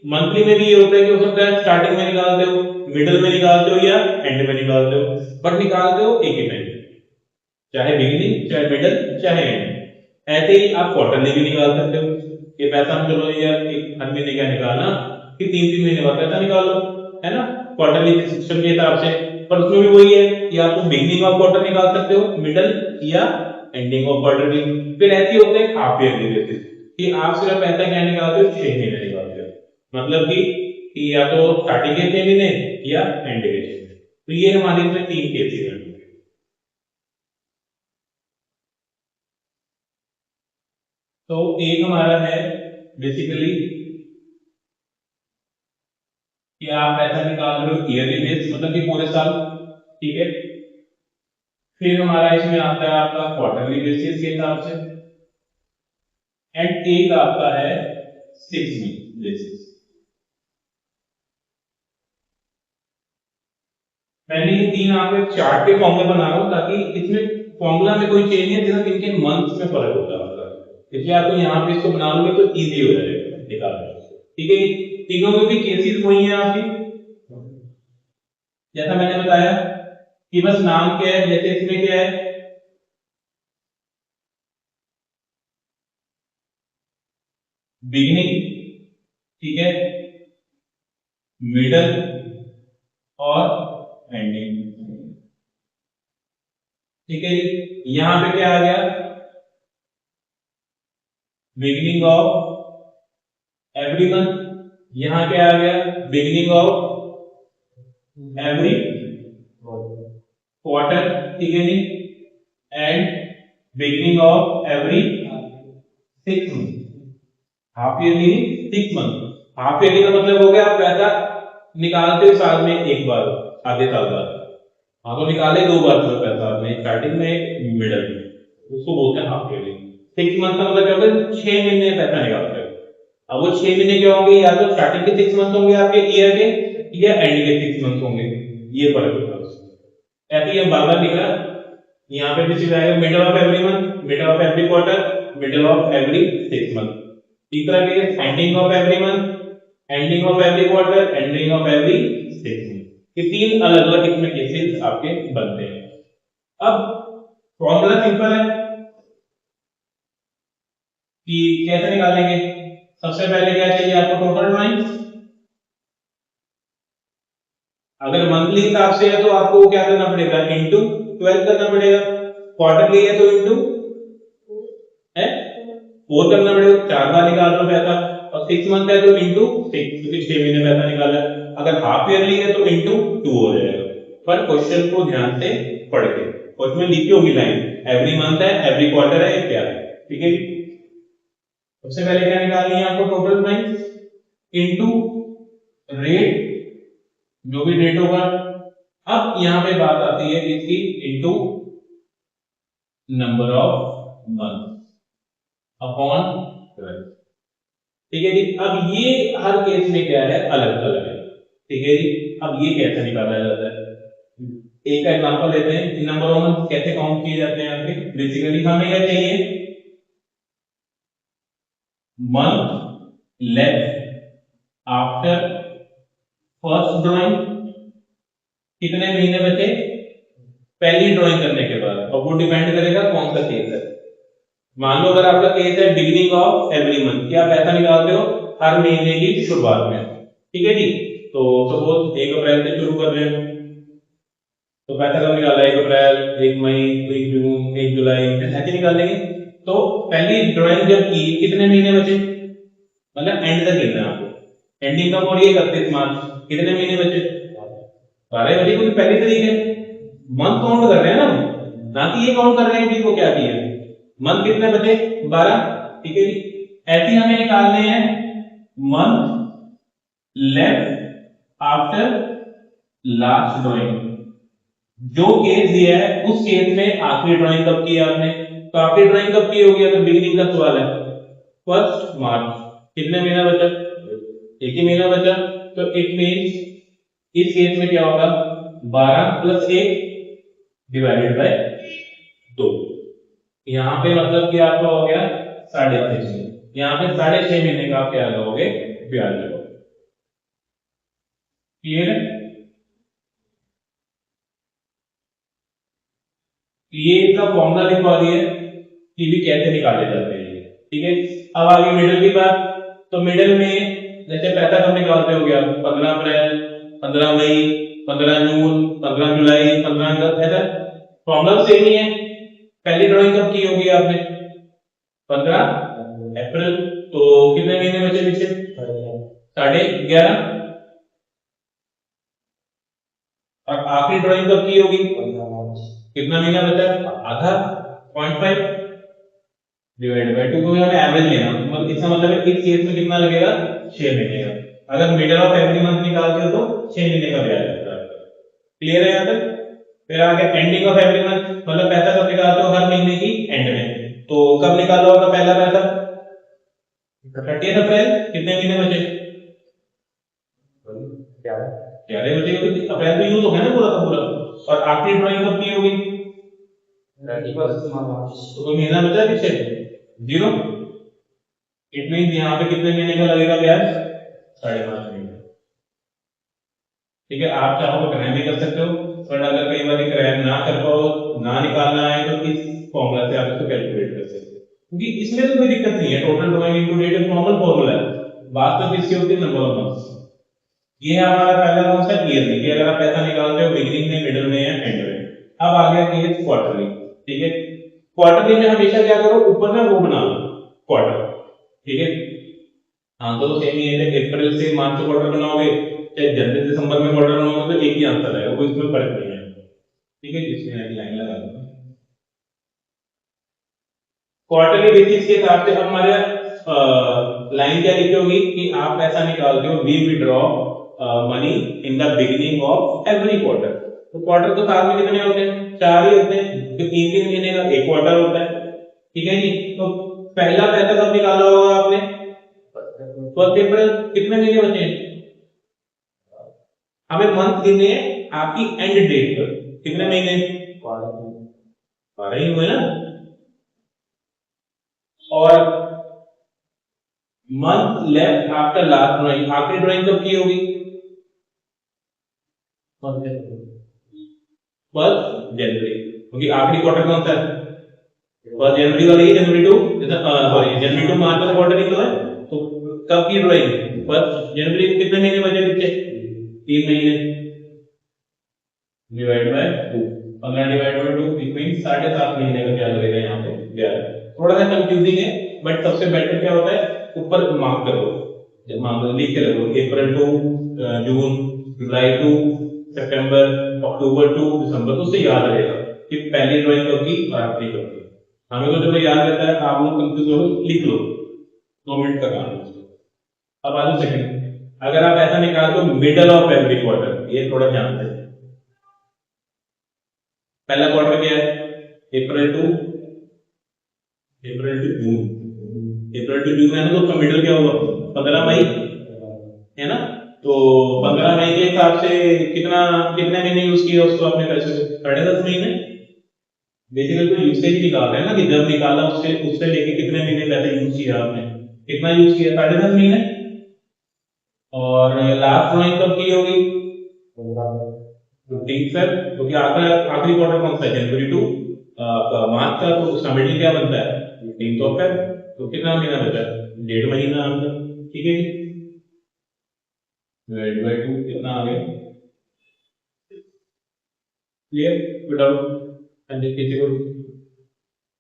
मंथली में भी ये होता है कि हो सकता है स्टार्टिंग में निकालते हो, मिडिल में निकालते हो या एंड में निकालते हो, बट निकालते हो एक ही टाइम, चाहे बिगिनिंग चाहे मिडिल चाहे एंड। ऐसे ही आप क्वार्टरली भी निकाल सकते हो, ये पैसा हम चलो यार एक हर महीने का निकालना कि 3-3 महीने बाद पैसा निकाल लो, है ना, क्वार्टरली सिस्टम के हिसाब से। पर उसमें भी वही है कि आप बिगिनिंग ऑफ क्वार्टर निकाल सकते हो, मिडिल या एंडिंग ऑफ क्वार्टर भी। फिर ऐसे होते हैं हाफ ईयरली बेसिस, कि आप सिर्फ पैसा क्या निकालते हो, 6 महीने निकालते हो, मतलब कि या तो स्टार्टिंग के 6 महीने या एंड के 6 महीने। तो ये हमारे इसमें 3 केसेस हैं। तो एक हमारा है बेसिकली कि आप पैसा निकाल रहे हो ईयरली बेस, मतलब कि पूरे साल, ठीक है। फिर हमारा इसमें आता है आपका क्वार्टरली बेसिस के हिसाब से, एंड एक आपका है 6 मंथ बेसिस। मैंने ये तीन आपको एक चार्ट के फॉर्म में बना रहा हूं ताकि इसमें फॉर्मूला में कोई चेंज नहीं है, सिर्फ इनके मंथ्स में फर्क होता है, मतलब इसलिए आपको यहाँ पे इसको बना लोगे तो इजी हो जाएगा निकालना, ठीक है। तीनों में भी केसेस वही है आपकी, जैसा मैंने बताया कि बस नाम क्या है, जैसे इसमें क्या है बिगिनिंग, ठीक है, मिडल और एंडिंग, ठीक है जी। यहां पे क्या आ गया, बिगिनिंग ऑफ एवरी मंथ, यहां क्या आ गया, बिगिनिंग ऑफ एवरी क्वार्टर, ठीक है जी, and beginning of every 6 month, half yearly 6 month. Half yearly का मतलब हो गया आप पैसा निकालते हो साल में एक बार, आधे साल बाद, हाँ तो निकाले 2 बार फिर पैसा आपने, स्टार्टिंग में एक मिडल में, उसको बोलते हैं हाफ ईयरली। 6 मंथ का मतलब क्या होगा, 6 महीने पैसा निकालते हो। अब वो 6 महीने क्या होंगे, या तो स्टार्टिंग के 6 मंथ होंगे आपके ईयर के, या एंड के 6 मंथ होंगे, ये फर्क होता है। ऐसे ही बार बार लिख रहा, यहाँ पे भी सीधा आएगा middle of every month, middle of every quarter, middle of every 6 month. तीसरा case ending of every month, ending of every quarter, ending of every 6 month. ये तीन अलग अलग इसमें केसेस आपके बनते हैं। अब फॉर्मूला सिंपल है कि कैसे निकालेंगे। सबसे पहले क्या चाहिए आपको, टोटल ड्राइंग। अगर मंथली हिसाब से है तो आपको क्या करना पड़ेगा, इंटू 12 करना पड़ेगा। क्वार्टरली है तो इंटू है 4 करना पड़ेगा, 4 बार निकाल रहे हो पैसा। और 6 मंथ है तो इंटू 6, क्योंकि 6 महीने पैसा निकाला है। अगर हाफ ईयरली है तो इंटू 2 हो जाएगा। पर क्वेश्चन को ध्यान से पढ़ के, उसमें लिखी होगी लाइन, एवरी मंथ है, एवरी क्वार्टर है, क्या है, ठीक है। सबसे पहले क्या निकालनी है आपको, टोटल प्राइस इंटू रेट, जो भी रेट होगा। अब यहां पे बात आती है इसकी, into number of month upon 12, ठीक है जी। अब ये हर केस में क्या है, अलग अलग है, ठीक है जी। अब ये कैसे निकाला जाता है, एक एग्जांपल लेते हैं कि नंबर ऑफ मंथ कैसे काउंट किए जाते हैं आपके। बेसिकली हमें क्या चाहिए, month left after first drawing, कितने महीने बचे पहली ड्राइंग करने के बाद, और वो डिपेंड करेगा कौन सा केस है। मान लो अगर आपका केस है बिगिनिंग ऑफ एवरी मंथ, क्या पैसा निकालते हो हर महीने की शुरुआत में, ठीक है जी। तो सपोज 1 अप्रैल से शुरू कर रहे हैं, तो पैसा कब निकाला, 1 अप्रैल, 1 मई, 1 जून, 1 जुलाई, ऐसे निकालेंगे। तो पहली ड्राइंग जब की कितने महीने बचे, मतलब एंड तक गिनना है आपको। एंडिंग कब हो रही है, 31 मार्च, कितने महीने बचे, 12 बजे, क्योंकि पहली तारीख है। मंथ काउंट कर रहे हैं ना कि ये काउंट कर रहे हैं कि वो क्या किया। मंथ कितने बचे, 12, ठीक है जी। ऐसे ही हमें निकालने हैं month left after last drawing, जो केस दिया है उस केस में आखिरी ड्राइंग कब की है आपने, तो आखिरी ड्राइंग कब की होगी, अगर बिगिनिंग का सवाल है 1 मार्च, कितने महीना बचा, एक ही महीना बचा। तो इट मींस इस केस में क्या होगा, 12 + 1 डिवाइडेड बाय 2। यहां पे मतलब कि आपका हो गया 6.5, यहां पे 6.5 महीने का आप क्या लगाओगे, ब्याज लगाओगे। क्लियर है, ये इसका फॉर्मूला लिखवा दिया कि भी कैसे निकाले जाते हैं, ठीक है। अब आगे मिडिल की बात, तो मिडिल में जैसे पैसा कब निकालते हो गया, 15 अप्रैल, 15 मई, 15 जून, 15 जुलाई, 15 अगस्त, ऐसा फॉर्मूला सेम ही है। पहली ड्राइंग कब की होगी आपने, 15 अप्रैल, तो कितने महीने बचे पीछे, 11.5। और आखिरी ड्राइंग कब की होगी, कितना महीना बचा, आधा, 0.5 डिवाइड बाय 2, क्योंकि हमें एवरेज लेना, मतलब इसका मतलब है इस केस में कितना लगेगा, 6 महीने का। अगर मिडिल ऑफ एवरी मंथ निकालते हो तो 6 महीने का ब्याज लगता है। क्लियर है यहाँ तक? फिर आगे एंडिंग ऑफ एवरी मंथ, मतलब पैसा कब निकालते हो? हर महीने की एंड में। तो कब निकाला होगा पहला पैसा? 30 अप्रैल। कितने महीने बचे? 11 बचे होगी। अप्रैल तो यूज हो गया ना पूरा का पूरा। और आखिरी ड्राइंग कब की होगी? 31 मार्च। तो कोई महीना बचा पीछे? 0। इट मीन यहाँ पे कितने महीने का लगेगा ब्याज? 5.5 महीने। ठीक है, आप चाहो तो क्रैम भी कर सकते हो, बट अगर कई बार क्रैम ना कर पाओ, ना निकालना है, तो इस फॉर्मूला से आप इसको कैलकुलेट कर सकते हो, क्योंकि इसमें तो कोई दिक्कत नहीं है। टोटल ड्राइंग इनटू डेट एक नॉर्मल फॉर्मूला है। बात तो किसकी होती है? Number of months. ये है हमारा पहला कॉन्सेप्ट ईयरली, कि अगर आप पैसा निकालते हो बिगिनिंग में, मिडिल में या एंड में। अब आ गया केस क्वार्टरली। ठीक है, क्वार्टरली में हमेशा क्या करो, ऊपर ना वो बना लो क्वार्टर। ठीक है, हाँ तो सेम ही है, अप्रैल से मार्च में क्वार्टर बनाओगे, चाहे जनवरी दिसंबर में क्वार्टर बनाओगे, तो एक ही आंसर आएगा, कोई इसमें फर्क नहीं है। ठीक है, इसमें लाइन लगा दो। क्वार्टरली बेसिस के हिसाब से हमारे लाइन क्या लिखी होगी कि आप पैसा निकालते हो, we withdraw money in the beginning of every quarter. तो क्वार्टर तो साल में कितने होते हैं? 4 ही होते हैं, तो 3 महीने का एक क्वार्टर होता है। ठीक है जी, तो पहला पैसा कब निकाला होगा आपने? 1 अप्रैल। कितने महीने बचे हैं? हमें मंथ गिनने हैं आपकी एंड डेट पर। कितने महीने? 12 ही हुए ना। और month left after last drawing, आखिरी ड्राइंग कब की होगी? 1 जनवरी, क्योंकि आखिरी क्वार्टर कौन सा है? 1 जनवरी वाला ही, जनवरी टू, सॉरी जनवरी टू मार्च वाला क्वार्टर ही तो है। तो कब की ड्राइंग? 1 जनवरी को। कितने महीने बचे पीछे? 3 महीने divide by 2, 15 divide by 2, it mean 7.5 महीने का क्या लगेगा यहाँ पे ब्याज। थोड़ा सा कंफ्यूजिंग है, बट सबसे बेटर क्या होता है, ऊपर मार्क करो, जब मार्क लिख के रखो, April to June, July to September, October to December, तो उससे याद रहेगा कि पहली ड्राइंग कब की और आखिरी कब की। हमें तो जब याद रहता है, आप लोग कंफ्यूज हो लिख लो, 2 मिनट का काम है। अब आ जाओ सेकंड, अगर आप ऐसा निकाल दो मिडल ऑफ एवरी क्वार्टर, ये थोड़ा ध्यान दें। पहला क्वार्टर क्या है? अप्रैल टू जून। अप्रैल टू जून है ना, तो उसका मिडल क्या होगा? 15 मई है ना। तो 15 मई के हिसाब से कितने महीने यूज किया उसको आपने पैसे को? 10.5 महीने। बेसिकली तो यूसेज निकाल रहे हैं ना, कि जब निकाला उससे उससे लेके कितने महीने पैसे यूज किया आपने, कितना यूज किया? 10.5 महीने। और लास्ट ड्राइंग कब की होगी? 15 सर, क्योंकि आखिरी क्वार्टर कौन सा है? जनवरी टू मार्च का, तो उसका मिडिल क्या बनता है? 15 ऑफ फेब। तो कितना महीना बचा? 1.5 महीना आंसर। ठीक है जी, डिवाइड बाय 2 कितना आ गया? क्लियर विदाउट किसी को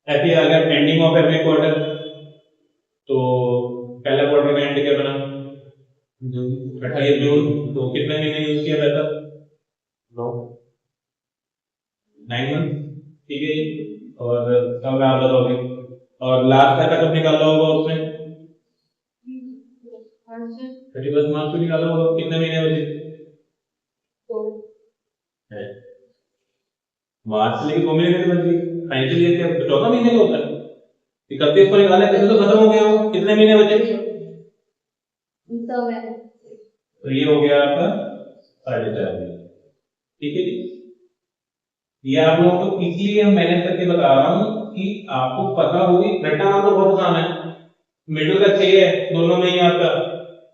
ऐसे आ गया एंडिंग ऑफ एवरी क्वार्टर। तो पहला क्वार्टर का एंड क्या बना? 30 जून। तो कितने महीने यूज किया पैसा? 9 मंथ। ठीक है जी, और कब आप बताओगे? और लास्ट पैसा कब निकाला होगा उसमें? 31 मार्च को निकाला होगा। कितने महीने बचे है? मार्च से लेकर 2 महीने कैसे बच गई? फाइनली ये क्या 14 महीने का होता है? 31 को निकाला, कैसे तो खत्म हो गया वो। कितने महीने बचे? तो ये हो गया आपका 4.5 महीने। ठीक है जी, ये आप लोगों को इसलिए हम मैनेज करके बता रहा हूँ कि आपको पता होगी। रट्टा मार तो बहुत आसान है, मिडिल का 6 है दोनों में ही आपका,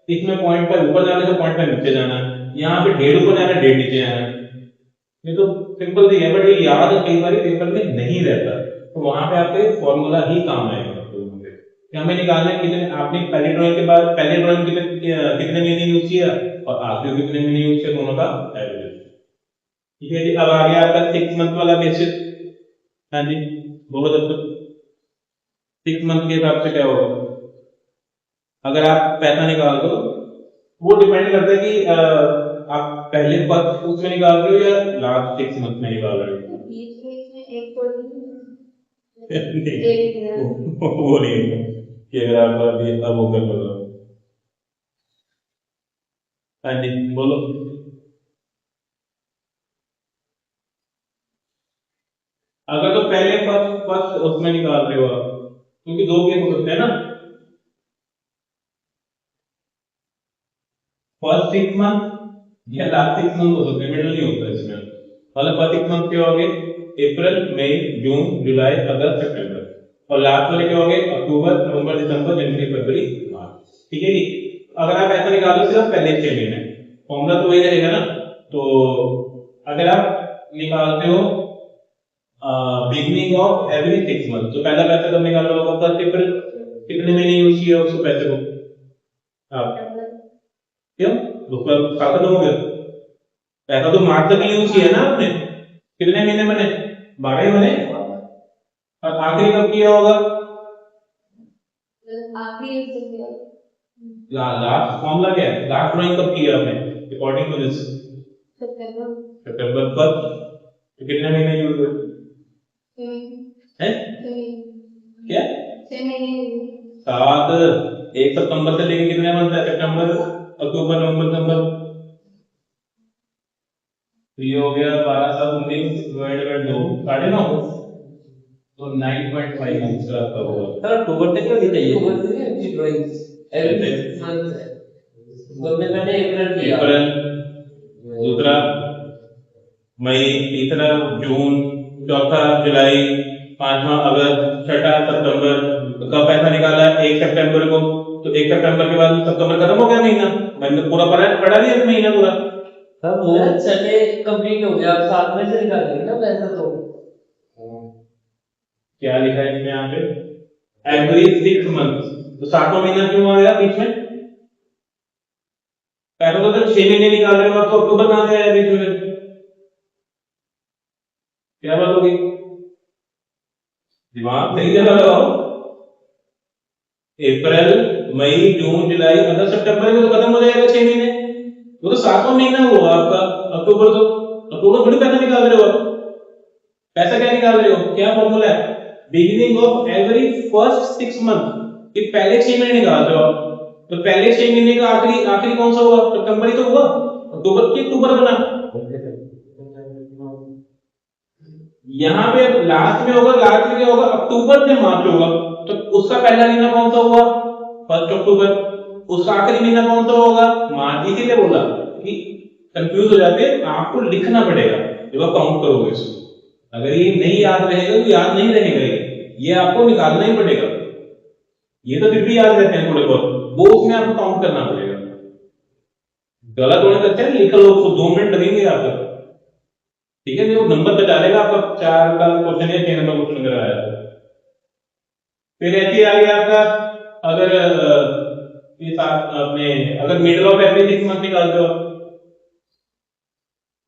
इसमें पॉइंट पर ऊपर जाने से पॉइंट पर नीचे जाना है, यहाँ पे 1.5 ऊपर जाना है 1.5 नीचे जाना है। ये तो सिंपल सी है, बट ये याद कई बार पेपर में नहीं रहता, तो वहां पे आपके फॉर्मूला ही काम आएगा। कि हमें निकालना है कितने आपने पहली ड्राइंग के बाद पहले ड्राइंग कितने महीने यूज किया और आखिरी कितने महीने यूज किया, दोनों का एवरेज। ठीक है जी, अब आ गया आपका 6 मंथ वाला बेसिस। हाँ जी, बहुत अच्छा। 6 मंथ के हिसाब से क्या होगा अगर आप पैसा निकाल दो? वो डिपेंड करता है कि आप पहले फर्स्ट उसमें निकाल रहे हो या लास्ट 6 मंथ में निकाल रहे हो। नहीं, वो नहीं है कि अगर आप अभी अब वो कर लो। हाँ जी बोलो। अगर तो पहले फर्स्ट फर्स्ट उसमें निकाल रहे हो आप, क्योंकि दो केस हो सकते हैं ना, फर्स्ट 6 मंथ या लास्ट 6 मंथ हो सकते हैं, मिडिल नहीं होता इसमें। मतलब फर्स्ट 6 मंथ क्या हो गए, अप्रैल मई जून जुलाई अगस्त सितंबर, और लास्ट वाले क्या हो गए, अक्टूबर नवंबर दिसंबर जनवरी फरवरी मार्च। ठीक है जी। अगर आप ऐसा निकालो सिर्फ पहले 6 महीने, फॉर्मूला तो वही रहेगा ना। तो अगर आप निकालते हो बिगनिंग ऑफ एवरी 6 मंथ, तो पहला पैसा कब निकालना होगा, फर्स्ट अप्रैल, कितने महीने यूज किया उसको पैसे को आप, क्यों उसका खत्म हो गया, पैसा तो मार्च तक यूज किया ना आपने, कितने महीने बने, 12 ही बने, और आखिरी कब किया होगा, लास्ट फॉर्मूला क्या है, लास्ट ड्राइंग कब किया आपने अकॉर्डिंग टू दिस, सितंबर फर्स्ट, तो कितने महीने यूज हुए हैं, क्या 7, 1 सितंबर से लेके कितने मंथ है, सितंबर अक्टूबर नवंबर दिसंबर, तो ये हो गया 12 7 19 डिवाइड बाय 2, 9.5, तो 9.5 मंथ का आपका होगा। सर अक्टूबर तक होनी चाहिए, अक्टूबर तक अच्छी ड्राइंग एवरी मंथ है, तो मैंने अप्रैल किया, अप्रैल, दूसरा मई, तीसरा जून, चौथा जुलाई, पांचवा अगस्त, छठा सितंबर। तो कब पैसा निकाला, 1 सितंबर को, तो 1 सितंबर के बाद सितंबर खत्म हो गया महीना, मैंने पूरा पढ़ा नहीं महीना पूरा। सर वो छठे कंप्लीट हो गया, अब 7वें से निकालेंगे ना पैसा, तो क्या लिखा है इसमें यहाँ पे, एवरी 6 मंथ, तो 7वां महीना क्यों आ गया बीच में, पैसा तो सिर्फ 6 महीने निकाल रहे हो आप, तो अक्टूबर कहां से आया बीच में, क्या बात होगी, दिमाग सही जगह लगाओ। अप्रैल मई जून जुलाई अगस्त सितंबर में तो खत्म हो जाएगा 6 महीने, वो तो 7वां महीना हुआ आपका अक्टूबर, तो अक्टूबर थोड़ी पैसा निकाल रहे हो आप, पैसा क्या निकाल रहे हो, क्या फॉर्मूला है, beginning of every first 6 month, कि पहले 6 महीने निकाल रहे हो आप, तो पहले 6 महीने का आखिरी आखिरी कौन सा हुआ, सितंबर ही तो हुआ, अक्टूबर की अक्टूबर बना, यहाँ पे लास्ट में होगा, लास्ट में क्या होगा, अक्टूबर से मार्च होगा, तो उसका पहला महीना कौन सा हुआ, फर्स्ट अक्टूबर, उसका आखिरी महीना कौन सा होगा, मार्च, इसीलिए बोला कि कंफ्यूज हो जाते हैं, आपको लिखना पड़ेगा जब आप काउंट करोगे इसको, अगर ये नहीं याद रहेगा तो याद नहीं रहेगा, ये आपको निकालना ही पड़ेगा, ये तो फिर भी याद रहते हैं थोड़े बहुत, वो उसमें आपको काउंट करना पड़ेगा, गलत होने तक है, लिख लो उसको, 2 मिनट लगेंगे आपको, ठीक है, जो नंबर बचा लेगा आपका, 4 का क्वेश्चन या 6 नंबर क्वेश्चन अगर आया तो। फिर ऐसे आ गया आपका, अगर ये साथ अपने, अगर मिडिल ऑफ एवरी 6 मंथ निकालते हो आप,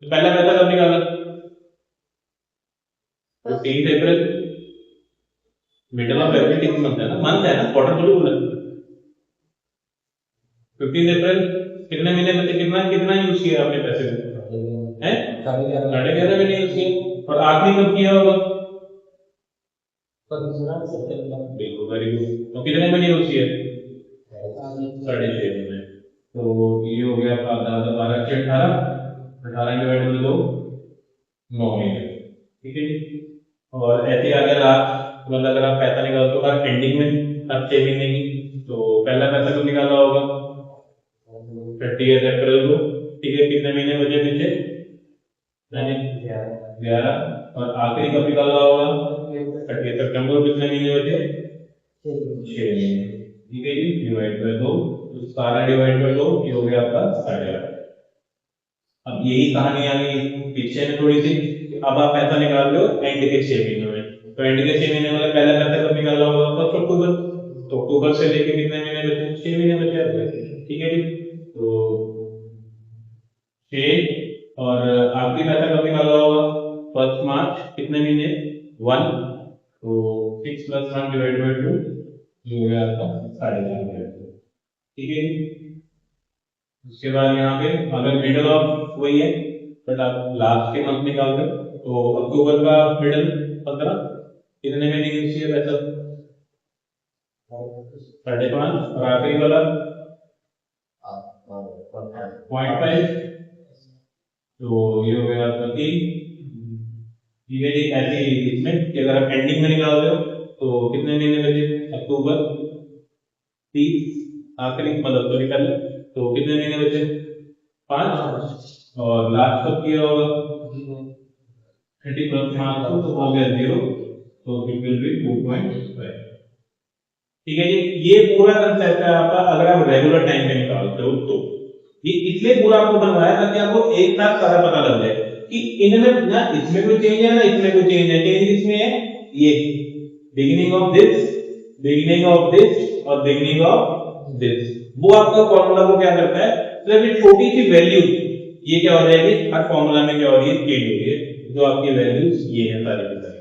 तो पहला पैसा कब निकाला, 15 अप्रैल, मिडिल ऑफ एवरी 6 मंथ है ना, मंथ है ना, क्वार्टर थोड़ी बोला, 15 अप्रैल, कितने महीने बचे, कितना कितना यूज किया आपने पैसे को, है 11.5 महीने यूज किया, और आखिरी कब किया होगा, बिल्कुल वेरी गुड, तो कितने महीने यूज किया, 6.5 महीने, तो ये हो गया आपका 12 से 18, 18 डिवाइड बाई 2, 9 महीने, ठीक है जी। और ऐसे आ गया लास्ट, मतलब अगर आप पैसा निकालते हो हर एंडिंग में, हर 6 महीने की, तो पहला पैसा कब निकाला होगा, 30 अप्रैल को, ठीक है, कितने महीने बचे पीछे, 11, और आखिरी कब निकाला होगा, 30 सितंबर को, कितने महीने बचे, 6 महीने, ठीक है जी, डिवाइड बाय 2, तो 17 डिवाइड बाय 2, ये हो गया आपका 8.5। अब यही कहानी आ गई पीछे में थोड़ी सी, अब आप पैसा निकाल रहे हो एंड के 6 महीने में, तो एंड के 6 महीने में पहला पैसा कब निकाला होगा, फर्स्ट अक्टूबर, तो अक्टूबर से लेके कितने महीने बचे, 6 महीने बचे आपके, ठीक है जी। तो 6, और आखिरी पैसा कब निकाला होगा, फर्स्ट मार्च, कितने महीने, 1, तो 6 + 1 डिवाइड बाई 2, ये हो गया आपका 4.5, ठीक है जी। उसके बाद यहाँ पे अगर मिडल ऑफ वही है, बट आप लास्ट के मंथ निकाल दो, तो अक्टूबर का मिडल 15, कितने महीने यूज किया पैसा, 5.5, और आखिरी वाला 0.5, तो ये हो गया आपका 3। ठीक है जी, ऐसे ही इसमें कि अगर आप एंडिंग में निकाल रहे हो तो कितने महीने बचे? अक्टूबर 30 आखिरी, मतलब तो निकल, तो कितने महीने बचे? 5। और लास्ट कब किया होगा? 31 मार्च को, तो हो गया 0, तो इट विल बी 2.5। ठीक है जी, ये पूरा कंसेप्ट है आपका अगर आप रेगुलर टाइम पे निकालते हो तो। ये इसलिए पूरा आपको बनवाया ताकि आपको एक साथ सारा पता लग जाए कि इनमें ना इसमें कोई चेंज है ना इसमें कोई चेंज है। चेंज इसमें है ये beginning of this, beginning of this और बिगिनिंग ऑफ दिस। वो आपका फॉर्मूला को क्या करता है, सिर्फ एक छोटी सी वैल्यू ये क्या हो जाएगी, हर फॉर्मूला में क्या हो रही है, चेंज हो रही है, जो आपकी वैल्यूज ये है सारी की सारी।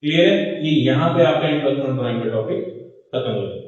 क्लियर है? ये यहाँ पे आपका इंट्रोडक्शन ड्राइंग का टॉपिक खत्म हो जाए।